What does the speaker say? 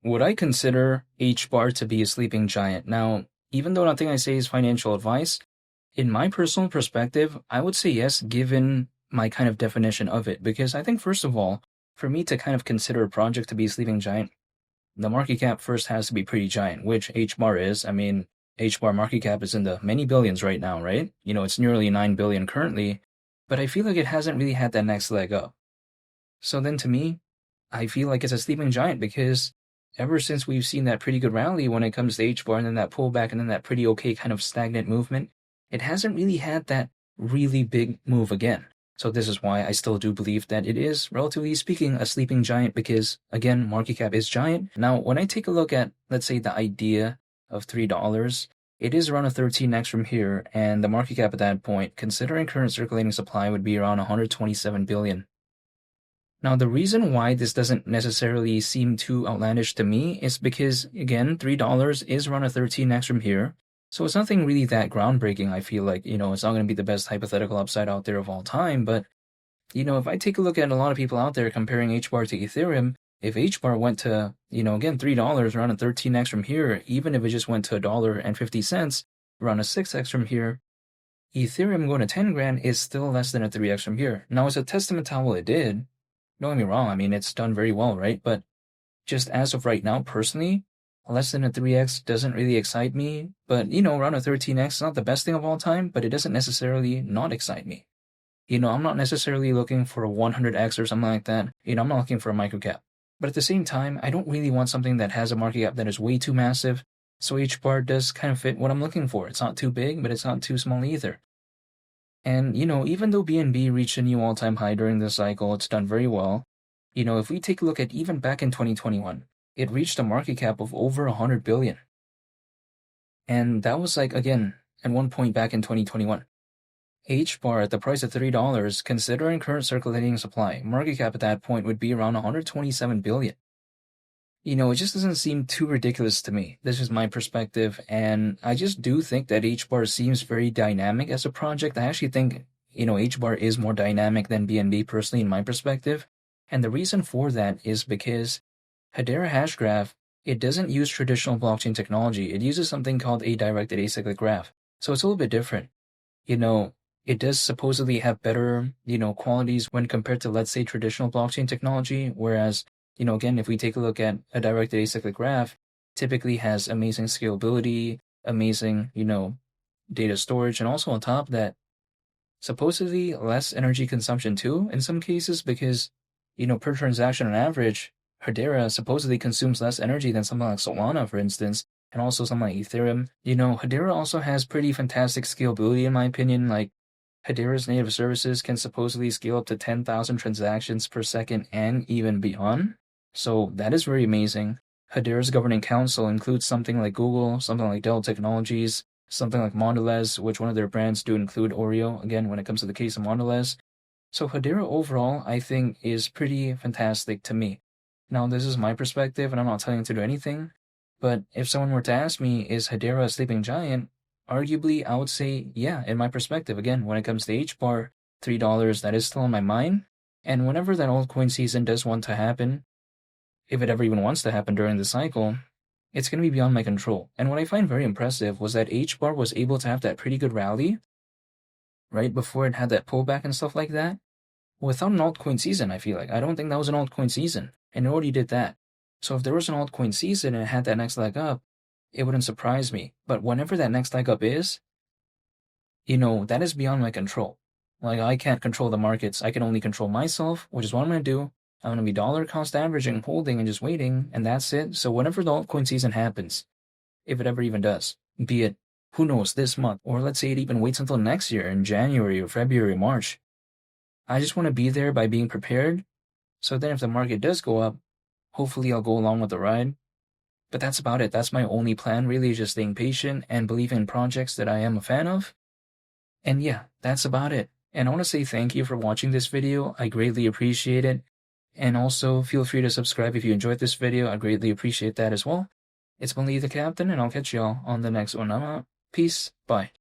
would I consider H bar to be a sleeping giant? Now, even though nothing I say is financial advice, in my personal perspective, I would say yes, given my kind of definition of it. Because I think, first of all, for me to kind of consider a project to be a sleeping giant, the market cap first has to be pretty giant, which H bar is. I mean, H bar market cap is in the many billions right now, right? It's nearly 9 billion currently, but I feel like it hasn't really had that next leg up. So then to me, I feel like it's a sleeping giant because ever since we've seen that pretty good rally when it comes to H bar and then that pullback and then that pretty okay kind of stagnant movement, it hasn't really had that really big move again. So this is why I still do believe that it is, relatively speaking, a sleeping giant because, again, market cap is giant. Now, when I take a look at, let's say, the idea of $3, it is around a 13x from here, and the market cap at that point, considering current circulating supply, would be around 127 billion. Now, the reason why this doesn't necessarily seem too outlandish to me is because, again, $3 is around a 13x from here. So it's nothing really that groundbreaking, I feel like. It's not going to be the best hypothetical upside out there of all time. But, if I take a look at a lot of people out there comparing H bar to Ethereum, if H bar went to, again, $3, around a 13x from here, even if it just went to $1.50, around a 6x from here, Ethereum going to 10 grand is still less than a 3x from here. Now, it's a testament to how well it did. Don't get me wrong, I mean, it's done very well, right? But just as of right now, personally, less than a 3x doesn't really excite me. But, around a 13x is not the best thing of all time, but it doesn't necessarily not excite me. I'm not necessarily looking for a 100x or something like that. I'm not looking for a microcap. But at the same time, I don't really want something that has a market cap that is way too massive. So H bar does kind of fit what I'm looking for. It's not too big, but it's not too small either. And, even though BNB reached a new all-time high during this cycle, it's done very well. If we take a look at even back in 2021, it reached a market cap of over 100 billion. And that was again, at one point back in 2021. H bar at the price of $3, considering current circulating supply, market cap at that point would be around 127 billion. It just doesn't seem too ridiculous to me. This is my perspective, and I just do think that H bar seems very dynamic as a project. I actually think, H bar is more dynamic than BNB personally in my perspective. And the reason for that is because Hedera Hashgraph, it doesn't use traditional blockchain technology. It uses something called a directed acyclic graph. So it's a little bit different. It does supposedly have better, qualities when compared to, let's say, traditional blockchain technology, whereas again, if we take a look at a directed acyclic graph, typically has amazing scalability, amazing, data storage, and also on top of that, supposedly less energy consumption too, in some cases, because, per transaction on average, Hedera supposedly consumes less energy than something like Solana, for instance, and also something like Ethereum. Hedera also has pretty fantastic scalability, in my opinion. Hedera's native services can supposedly scale up to 10,000 transactions per second and even beyond. So that is very amazing. Hedera's governing council includes something like Google, something like Dell Technologies, something like Mondelez, which one of their brands do include Oreo, again, when it comes to the case of Mondelez. So Hedera overall, I think, is pretty fantastic to me. Now, this is my perspective, and I'm not telling you to do anything, but if someone were to ask me, is Hedera a sleeping giant? Arguably, I would say, yeah, in my perspective. Again, when it comes to H bar, $3, that is still on my mind. And whenever that altcoin season does want to happen, if it ever even wants to happen during the cycle, it's going to be beyond my control. And what I find very impressive was that H bar was able to have that pretty good rally right before it had that pullback and stuff like that without an altcoin season, I feel like. I don't think that was an altcoin season, and it already did that. So if there was an altcoin season and it had that next leg up, it wouldn't surprise me. But whenever that next leg up is, that is beyond my control. I can't control the markets. I can only control myself, which is what I'm going to do. I'm going to be dollar cost averaging, holding, and just waiting, and that's it. So whenever the altcoin season happens, if it ever even does, be it, who knows, this month, or let's say it even waits until next year in January or February or March, I just want to be there by being prepared. So then if the market does go up, hopefully I'll go along with the ride. But that's about it. That's my only plan, really, is just staying patient and believing in projects that I am a fan of. And yeah, that's about it. And I want to say thank you for watching this video. I greatly appreciate it. And also, feel free to subscribe if you enjoyed this video. I greatly appreciate that as well. It's been Lee the Captain, and I'll catch y'all on the next one. I'm out. Peace. Bye.